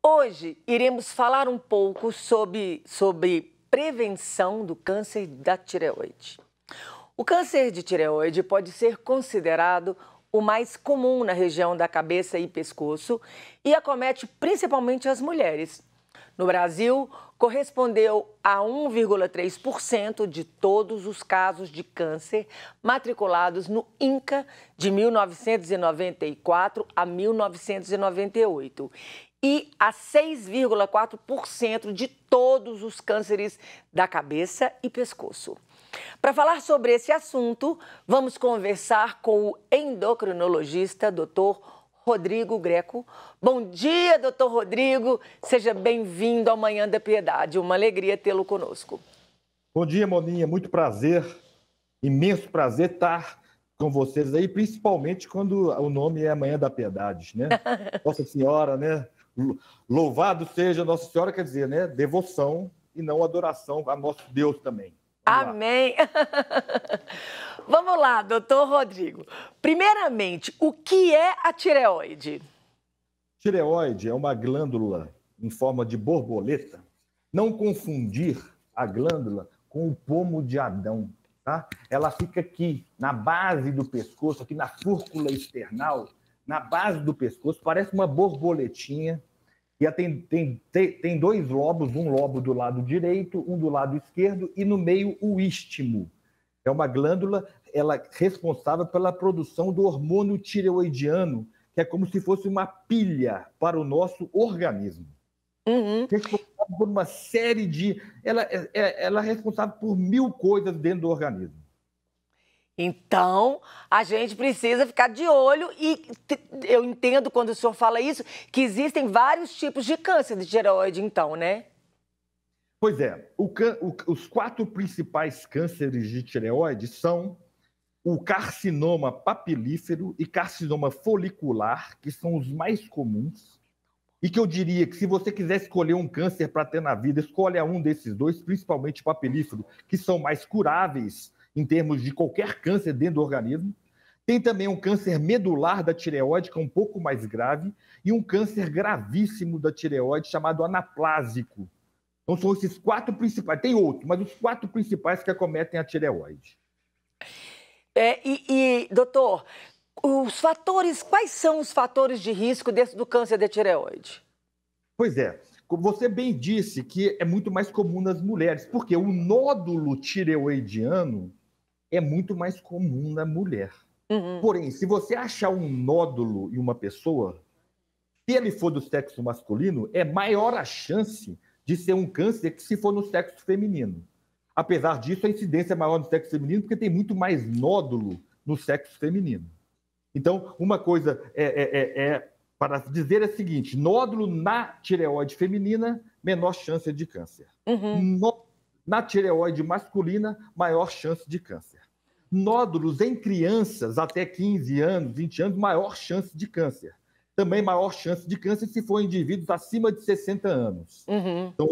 Hoje iremos falar um pouco sobre prevenção do câncer da tireoide. O câncer de tireoide pode ser considerado o mais comum na região da cabeça e pescoço e acomete principalmente as mulheres. No Brasil, correspondeu a 1,3% de todos os casos de câncer matriculados no INCA de 1994 a 1998 e a 6,4% de todos os cânceres da cabeça e pescoço. Para falar sobre esse assunto, vamos conversar com o endocrinologista Dr. Rodrigo Greco. Bom dia, doutor Rodrigo. Seja bem-vindo ao Manhã da Piedade. Uma alegria tê-lo conosco. Bom dia, Moninha. Muito prazer, imenso prazer estar com vocês aí, principalmente quando o nome é Manhã da Piedade, né? Nossa Senhora, né? Louvado seja Nossa Senhora, quer dizer, né? Devoção e não adoração a nosso Deus também. Amém. Vamos lá, doutor Rodrigo. Primeiramente, o que é a tireoide? Tireoide é uma glândula em forma de borboleta. Não confundir a glândula com o pomo de Adão, tá? Ela fica aqui, na base do pescoço, aqui na fúrcula external, na base do pescoço, parece uma borboletinha. E ela tem dois lobos, um lobo do lado direito, um do lado esquerdo, e no meio o istmo. É uma glândula responsável pela produção do hormônio tireoidiano, que é como se fosse uma pilha para o nosso organismo. Responsável por uma série de... Ela é responsável por 1000 coisas dentro do organismo. Então, a gente precisa ficar de olho e eu entendo quando o senhor fala isso, que existem vários tipos de câncer de tireoide, então, né? Pois é, os 4 principais cânceres de tireoide são o carcinoma papilífero e carcinoma folicular, que são os mais comuns, e que eu diria que se você quiser escolher um câncer para ter na vida, escolha um desses dois, principalmente papilífero, que são mais curáveis em termos de qualquer câncer dentro do organismo. Tem também um câncer medular da tireoide, que é um pouco mais grave, e um câncer gravíssimo da tireoide, chamado anaplásico. Então, são esses 4 principais. Tem outros, mas os 4 principais que acometem a tireoide. Doutor, quais são os fatores de risco do câncer da tireoide? Pois é, você bem disse que é muito mais comum nas mulheres, porque o nódulo tireoidiano é muito mais comum na mulher. Porém, se você achar um nódulo em uma pessoa, se ele for do sexo masculino, é maior a chance de ser um câncer que se for no sexo feminino. Apesar disso, a incidência é maior no sexo feminino porque tem muito mais nódulo no sexo feminino. Então, uma coisa para dizer é a seguinte: nódulo na tireoide feminina, menor chance de câncer. Na tireoide masculina, maior chance de câncer. Nódulos em crianças até 15 anos, 20 anos, maior chance de câncer. Também maior chance de câncer se for indivíduos acima de 60 anos. Então,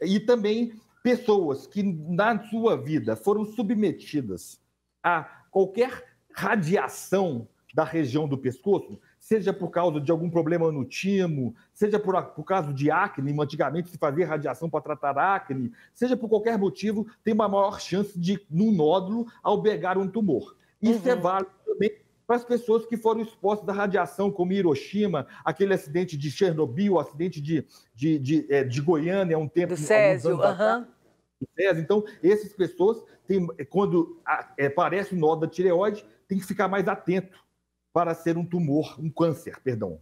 e também pessoas que, na sua vida, foram submetidas a qualquer radiação da região do pescoço, seja por causa de algum problema no timo, seja por causa de acne, antigamente se fazia radiação para tratar acne, seja por qualquer motivo, tem uma maior chance de, num nódulo, albergar um tumor. Isso é válido também para as pessoas que foram expostas à radiação, como Hiroshima, aquele acidente de Chernobyl, o acidente de Goiânia, há um tempo... Do Césio, Então, essas pessoas, quando aparece o nódulo da tireoide, tem que ficar mais atento para ser um tumor, um câncer, perdão.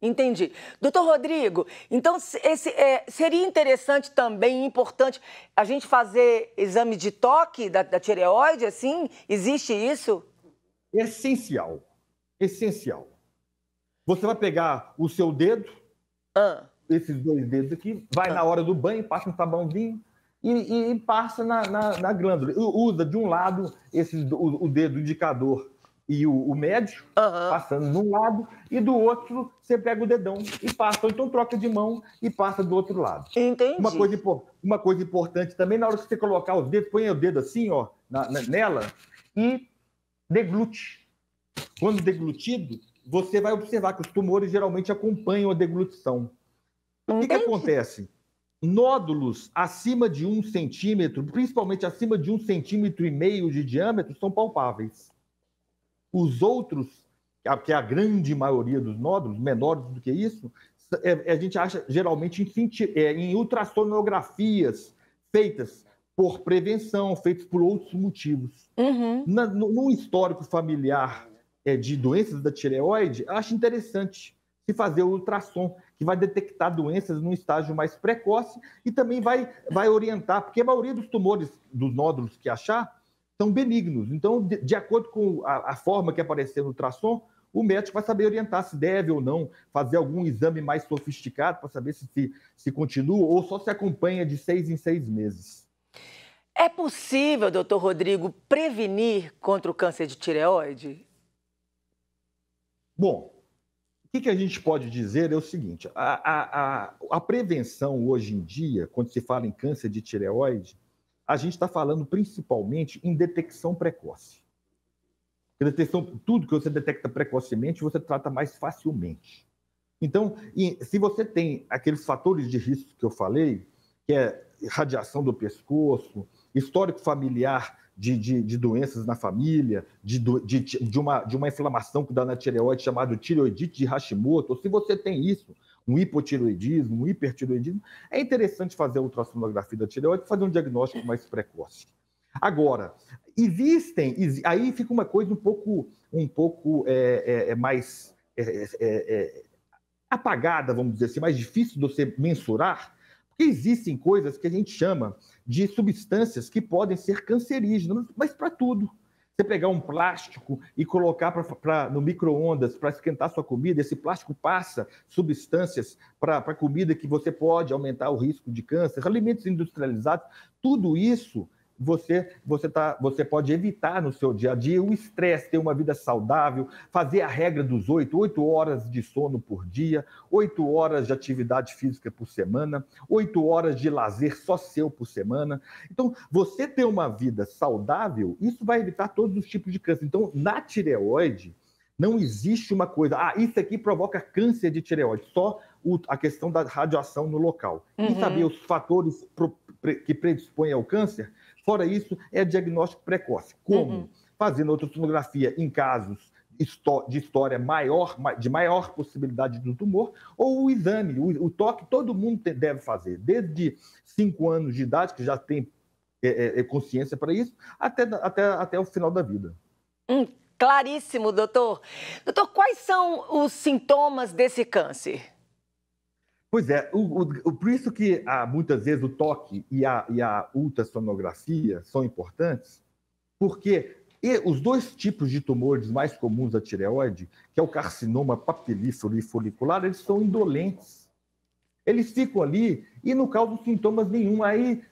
Entendi. Doutor Rodrigo, então seria interessante também, importante, a gente fazer exame de toque da tireoide, assim? Existe isso? Essencial. Essencial. Você vai pegar o seu dedo, esses 2 dedos aqui, vai na hora do banho, passa um sabãozinho e passa na glândula. Usa de um lado o dedo indicador e o médio, passando num lado, e do outro você pega o dedão e passa. Ou então troca de mão e passa do outro lado. Entendi. Uma coisa importante também, na hora que você colocar os dedos, põe o dedo assim, ó, nela, e deglute. Quando deglutido, você vai observar que os tumores geralmente acompanham a deglutição. O que Entendi. acontece? Nódulos acima de 1 centímetro, principalmente acima de 1,5 centímetros de diâmetro, são palpáveis. Os outros, que é a grande maioria dos nódulos, menores do que isso, a gente acha geralmente em ultrassonografias feitas por prevenção, feitas por outros motivos. Num histórico familiar de doenças da tireoide, eu acho interessante se fazer o ultrassom, que vai detectar doenças num estágio mais precoce e também vai orientar, porque a maioria dos tumores, dos nódulos que achar, são benignos. Então, de acordo com a forma que aparecer no ultrassom, o médico vai saber orientar se deve ou não fazer algum exame mais sofisticado para saber se continua ou só se acompanha de 6 em 6 meses. É possível, doutor Rodrigo, prevenir contra o câncer de tireoide? Bom, o que a gente pode dizer é o seguinte, a prevenção hoje em dia, quando se fala em câncer de tireoide, a gente está falando principalmente em detecção precoce. Tudo que você detecta precocemente, você trata mais facilmente. Então, se você tem aqueles fatores de risco que eu falei, que é radiação do pescoço, histórico familiar de doenças na família, de uma inflamação que dá na tireoide chamada tireoidite de Hashimoto, ou se você tem isso, um hipotireoidismo, um hipertireoidismo, é interessante fazer a ultrassonografia da tireoide e fazer um diagnóstico mais precoce. Agora, aí fica uma coisa um pouco mais apagada, vamos dizer assim, mais difícil de você mensurar, porque existem coisas que a gente chama de substâncias que podem ser cancerígenas, mas para tudo. Você pegar um plástico e colocar no micro-ondas para esquentar sua comida, esse plástico passa substâncias para a comida que você pode aumentar o risco de câncer, alimentos industrializados, tudo isso você pode evitar no seu dia a dia o estresse, ter uma vida saudável, fazer a regra dos 8 horas de sono por dia, 8 horas de atividade física por semana, 8 horas de lazer só seu por semana. Então, você ter uma vida saudável, isso vai evitar todos os tipos de câncer. Então, na tireoide, não existe uma coisa, isso aqui provoca câncer de tireoide, só a questão da radiação no local. E saber os fatores que predispõem ao câncer. Fora isso, é diagnóstico precoce. Como? Fazendo ultrassonografia em casos de história de maior possibilidade do tumor, ou o exame, o toque, todo mundo deve fazer, desde 5 anos de idade, que já tem consciência para isso, até o final da vida. Claríssimo, doutor. Doutor, quais são os sintomas desse câncer? Pois é, por isso que muitas vezes o toque e a ultrassonografia são importantes, porque os 2 tipos de tumores mais comuns da tireoide, que é o carcinoma papilífero e folicular, eles são indolentes. Eles ficam ali e não causam sintomas nenhum, aí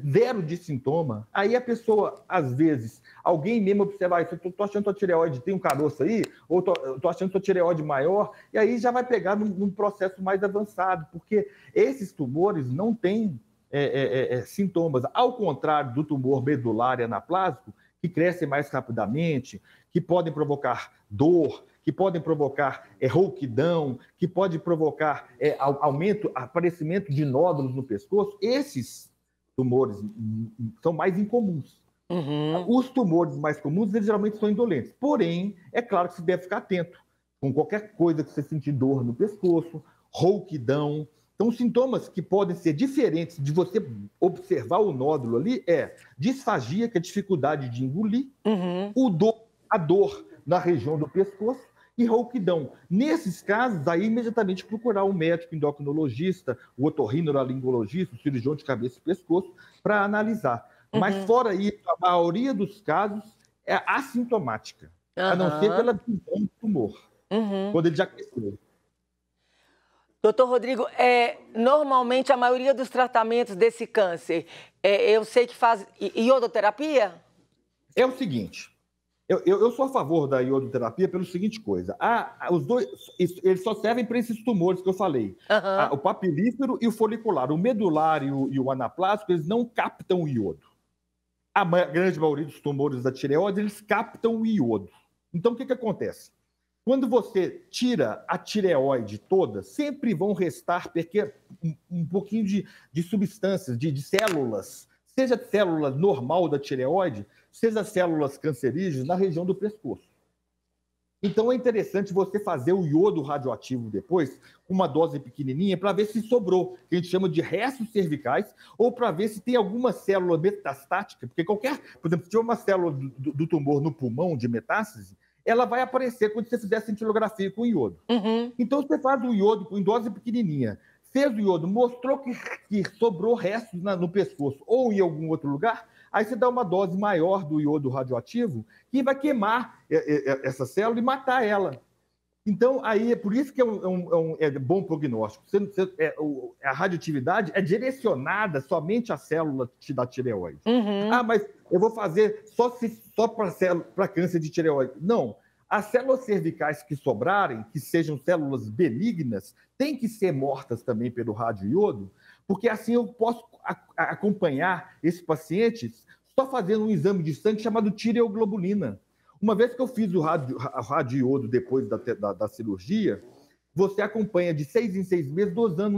zero de sintoma. Aí a pessoa, às vezes, alguém mesmo observa, estou achando que a tireoide tem um caroço aí, ou estou achando que a tireoide maior, e aí já vai pegar num processo mais avançado, porque esses tumores não têm sintomas, ao contrário do tumor medular e anaplásico, que crescem mais rapidamente, que podem provocar dor, que podem provocar rouquidão, que pode provocar aparecimento de nódulos no pescoço. Esses tumores são mais incomuns. Os tumores mais comuns, eles geralmente são indolentes. Porém, é claro que você deve ficar atento com qualquer coisa que você sentir dor no pescoço, rouquidão. Então, sintomas que podem ser diferentes de você observar o nódulo ali disfagia, que é a dificuldade de engolir, a dor na região do pescoço e rouquidão. Nesses casos, aí imediatamente procurar um médico endocrinologista, o otorrinolaringologista, o cirurgião de cabeça e pescoço, para analisar. Mas fora isso, a maioria dos casos é assintomática, a não ser pela visão do tumor, quando ele já cresceu. Doutor Rodrigo, normalmente a maioria dos tratamentos desse câncer, eu sei que faz iodoterapia? É o seguinte, eu sou a favor da iodoterapia pela seguinte coisa. Os dois, eles só servem para esses tumores que eu falei. O papilífero e o folicular. O medular e o anaplásico, eles não captam o iodo. A grande maioria dos tumores da tireoide, eles captam o iodo. Então, o que acontece? Quando você tira a tireoide toda, sempre vão restar um pouquinho de substâncias, de células, seja célula normal da tireoide, seja células cancerígenas na região do pescoço. Então, é interessante você fazer o iodo radioativo depois, com uma dose pequenininha, para ver se sobrou, que a gente chama de restos cervicais, ou para ver se tem alguma célula metastática, porque por exemplo, se tiver uma célula do tumor no pulmão de metástase, ela vai aparecer quando você fizer cintilografia com iodo. Uhum. Então, você faz o iodo em dose pequenininha, fez o iodo, mostrou que sobrou restos no pescoço ou em algum outro lugar, aí você dá uma dose maior do iodo radioativo que vai queimar essa célula e matar ela. Então, aí é por isso que é bom prognóstico. A radioatividade é direcionada somente à célula da tireoide. Uhum. Ah, mas eu vou fazer só para câncer de tireoide. Não. As células cervicais que sobrarem, que sejam células benignas, têm que ser mortas também pelo radioiodo, porque assim eu posso acompanhar esses pacientes só fazendo um exame de sangue chamado tireoglobulina. Uma vez que eu fiz o radioiodo depois da cirurgia, você acompanha de 6 em 6 meses dosando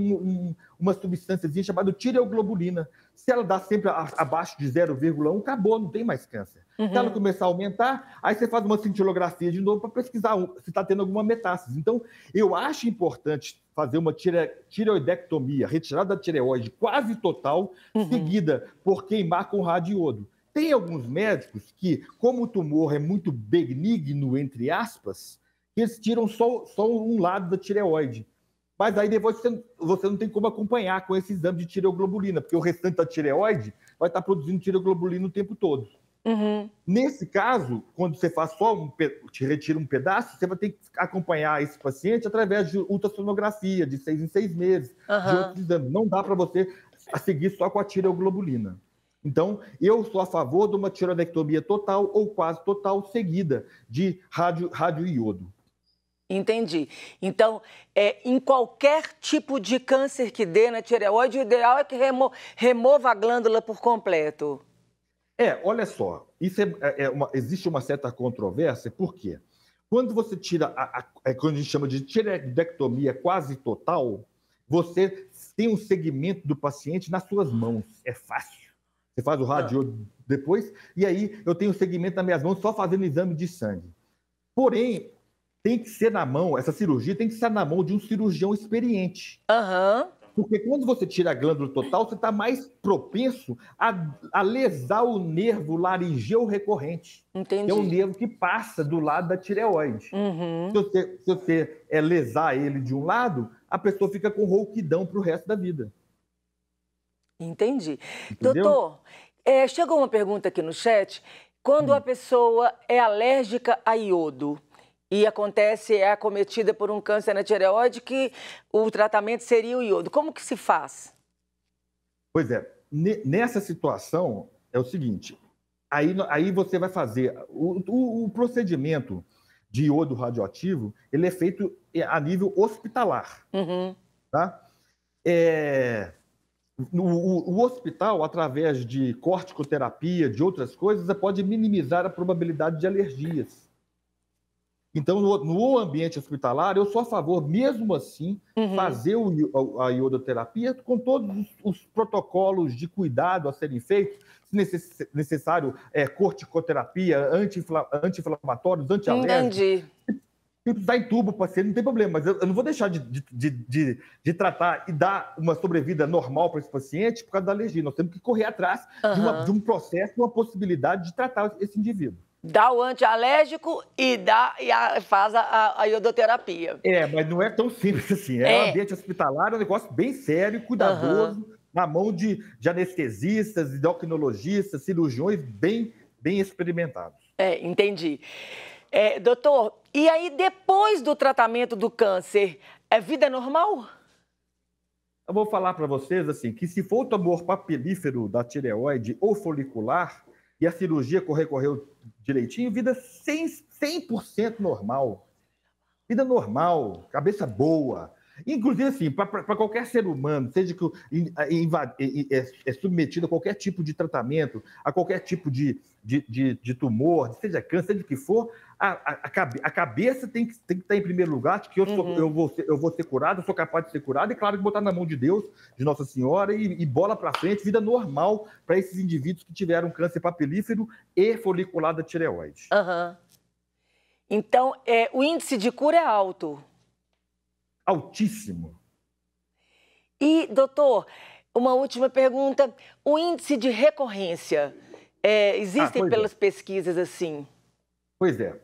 uma substância chamada tireoglobulina. Se ela dá sempre abaixo de 0,1, acabou, não tem mais câncer. Uhum. Se ela começar a aumentar, aí você faz uma cintilografia de novo para pesquisar se está tendo alguma metástase. Então, eu acho importante fazer uma tireoidectomia, retirada da tireoide quase total, seguida por queimar com radioiodo. Tem alguns médicos que, como o tumor é muito benigno, entre aspas, eles tiram só um lado da tireoide. Mas aí depois você não tem como acompanhar com esse exame de tireoglobulina, porque o restante da tireoide vai estar produzindo tireoglobulina o tempo todo. Uhum. Nesse caso, quando você faz te retira um pedaço, você vai ter que acompanhar esse paciente através de ultrassonografia, de 6 em 6 meses, de outros exames. Não dá para você seguir só com a tireoglobulina. Então, eu sou a favor de uma tireoidectomia total ou quase total, seguida de radioiodo. Entendi. Então, em qualquer tipo de câncer que dê na tireoide, o ideal é que remova a glândula por completo. Olha só, existe uma certa controvérsia, por quê? Quando você tira, quando a gente chama de tireoidectomia quase total, você tem um segmento do paciente nas suas mãos, é fácil. Você faz o radioiodo depois, e aí eu tenho o segmento nas minhas mãos só fazendo exame de sangue. Porém, tem que ser na mão, essa cirurgia tem que ser na mão de um cirurgião experiente. Uhum. Porque quando você tira a glândula total, você está mais propenso a lesar o nervo laringeu recorrente. Entendi. Que é um nervo que passa do lado da tireoide. Uhum. Se você lesar ele de um lado, a pessoa fica com rouquidão para o resto da vida. Entendi. Entendeu? Doutor, chegou uma pergunta aqui no chat. Quando a pessoa é alérgica a iodo e é acometida por um câncer na tireoide, que o tratamento seria o iodo, como que se faz? Pois é, nessa situação é o seguinte, aí você vai fazer o procedimento de iodo radioativo, ele é feito a nível hospitalar, tá? O hospital, através de corticoterapia, de outras coisas, pode minimizar a probabilidade de alergias. Então, no ambiente hospitalar, eu sou a favor, mesmo assim, fazer a iodoterapia com todos os protocolos de cuidado a serem feitos, se necessário, corticoterapia, anti-inflamatórios, antialérgicos. Entendi. Se precisar entuba o paciente, não tem problema, mas eu não vou deixar de tratar e dar uma sobrevida normal para esse paciente por causa da alergia. Nós temos que correr atrás de um processo, uma possibilidade de tratar esse indivíduo. Dá o antialérgico e faz a iodoterapia. Mas não é tão simples assim. Um ambiente hospitalar, é um negócio bem sério, cuidadoso, na mão de anestesistas, endocrinologistas, cirurgiões bem experimentados. Entendi. Doutor, e aí depois do tratamento do câncer, é vida normal? Eu vou falar para vocês assim, que se for o tumor papilífero da tireoide ou folicular, e a cirurgia correu direitinho, vida 100% normal. Vida normal, cabeça boa. Inclusive, assim, para qualquer ser humano, seja que é submetido a qualquer tipo de tratamento, a qualquer tipo de tumor, seja câncer, seja o que for, a cabeça tem que estar em primeiro lugar, de que eu vou ser curado, eu sou capaz de ser curado, e claro que botar na mão de Deus, de Nossa Senhora, e bola para frente, vida normal para esses indivíduos que tiveram câncer papilífero e folicular da tireoide. Uhum. Então, o índice de cura é alto? Altíssimo. E, doutor, uma última pergunta. O índice de recorrência, existem pelas pesquisas assim? Pois é.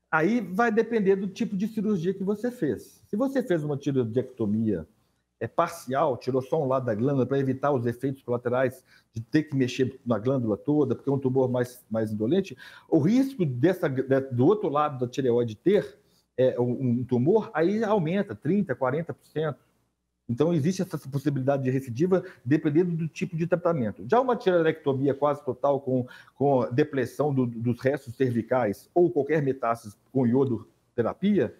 Aí vai depender do tipo de cirurgia que você fez. Se você fez uma tireoidectomia parcial, tirou só um lado da glândula para evitar os efeitos colaterais de ter que mexer na glândula toda, porque é um tumor mais indolente, o risco do outro lado da tireoide ter um tumor, aí aumenta 30%, 40%. Então, existe essa possibilidade de recidiva dependendo do tipo de tratamento. Já uma tireoidectomia quase total com depressão dos restos cervicais ou qualquer metástase com iodoterapia,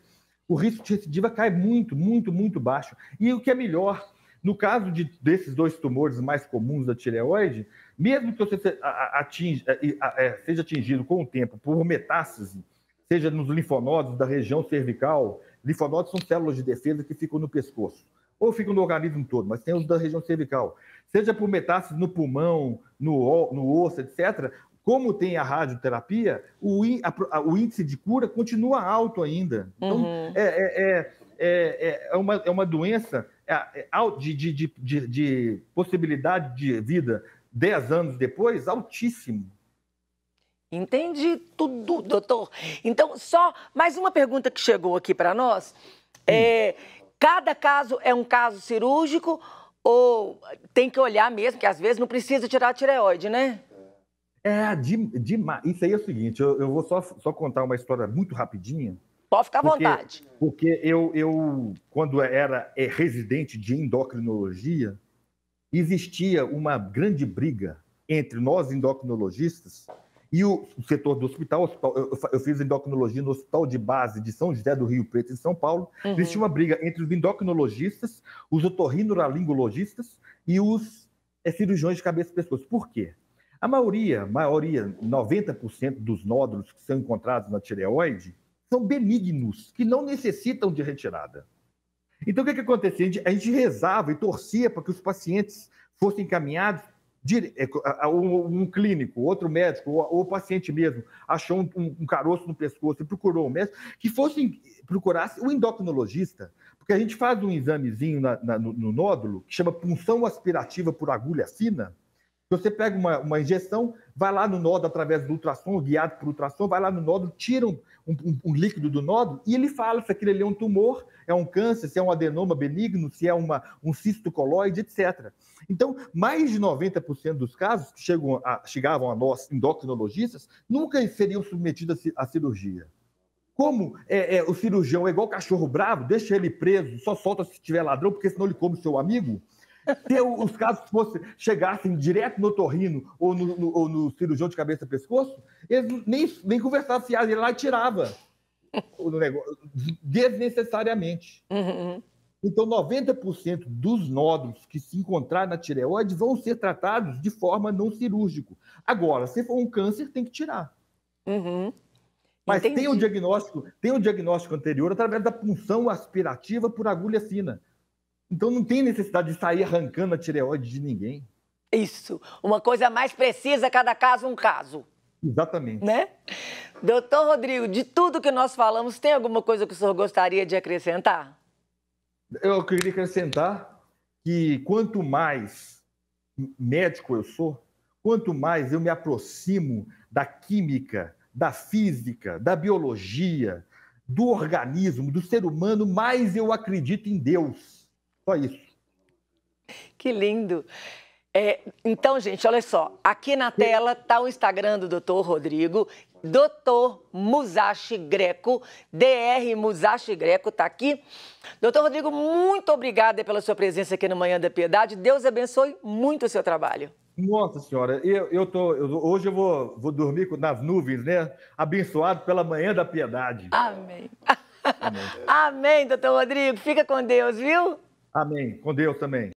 o risco de recidiva cai muito, muito, muito baixo. E o que é melhor, no caso desses dois tumores mais comuns da tireoide, mesmo que você seja atingido com o tempo por metástase, seja nos linfonodos da região cervical, linfonodos são células de defesa que ficam no pescoço, ou ficam no organismo todo, mas tem os da região cervical. Seja por metástase no pulmão, no osso, etc., como tem a radioterapia, o índice de cura continua alto ainda. Então, é uma doença de possibilidade de vida 10 anos depois, altíssimo. Entendi tudo, doutor. Então, só mais uma pergunta que chegou aqui para nós. Cada caso é um caso cirúrgico ou tem que olhar mesmo, que às vezes não precisa tirar a tireoide, né? Isso aí é o seguinte, eu vou só contar uma história muito rapidinha. Pode ficar à vontade. Porque eu quando era residente de endocrinologia, existia uma grande briga entre nós endocrinologistas e o setor do hospital. Eu fiz endocrinologia no Hospital de Base de São José do Rio Preto, em São Paulo. Existia uma briga entre os endocrinologistas, os otorrinolaringologistas e os cirurgiões de cabeça e pescoço. Por quê? A maioria, 90% dos nódulos que são encontrados na tireoide são benignos, que não necessitam de retirada. Então, o que acontecia? A gente rezava e torcia para que os pacientes fossem encaminhados, um clínico, outro médico, ou o paciente mesmo, achou um caroço no pescoço e procurou um médico, que procurasse o endocrinologista, porque a gente faz um examezinho no nódulo, que chama punção aspirativa por agulha fina. Você pega uma injeção, vai lá no nódulo através do ultrassom, guiado por ultrassom, vai lá no nódulo, tira um líquido do nódulo e ele fala se aquilo ali é um tumor, é um câncer, se é um adenoma benigno, se é um cisto coloide, etc. Então, mais de 90% dos casos que chegavam a nós, endocrinologistas, nunca seriam submetidos à cirurgia. Como o cirurgião é igual cachorro bravo, deixa ele preso, só solta se tiver ladrão, porque senão ele come o seu amigo. Se os casos chegassem direto no otorrino ou no cirurgião de cabeça e pescoço, eles nem conversavam, ele lá e tirava o negócio, desnecessariamente. Então, 90% dos nódulos que se encontrar na tireoide vão ser tratados de forma não cirúrgica. Agora, se for um câncer, tem que tirar. Mas tem um diagnóstico anterior através da punção aspirativa por agulha fina. Então, não tem necessidade de sair arrancando a tireoide de ninguém. Isso. Uma coisa mais precisa, cada caso um caso. Exatamente. Né? Doutor Rodrigo, de tudo que nós falamos, tem alguma coisa que o senhor gostaria de acrescentar? Eu queria acrescentar que quanto mais médico eu sou, quanto mais eu me aproximo da química, da física, da biologia, do organismo, do ser humano, mais eu acredito em Deus. Só isso. Que lindo. Então, gente, olha só. Aqui na tela está o Instagram do Dr. Rodrigo, Dr. Musashi Greco, Dr. Musashi Greco, está aqui. Doutor Rodrigo, muito obrigada pela sua presença aqui no Manhã da Piedade. Deus abençoe muito o seu trabalho. Nossa Senhora, hoje eu vou dormir nas nuvens, né? Abençoado pela Manhã da Piedade. Amém. Amém. Amém, doutor Rodrigo. Fica com Deus, viu? Amém. Com Deus também.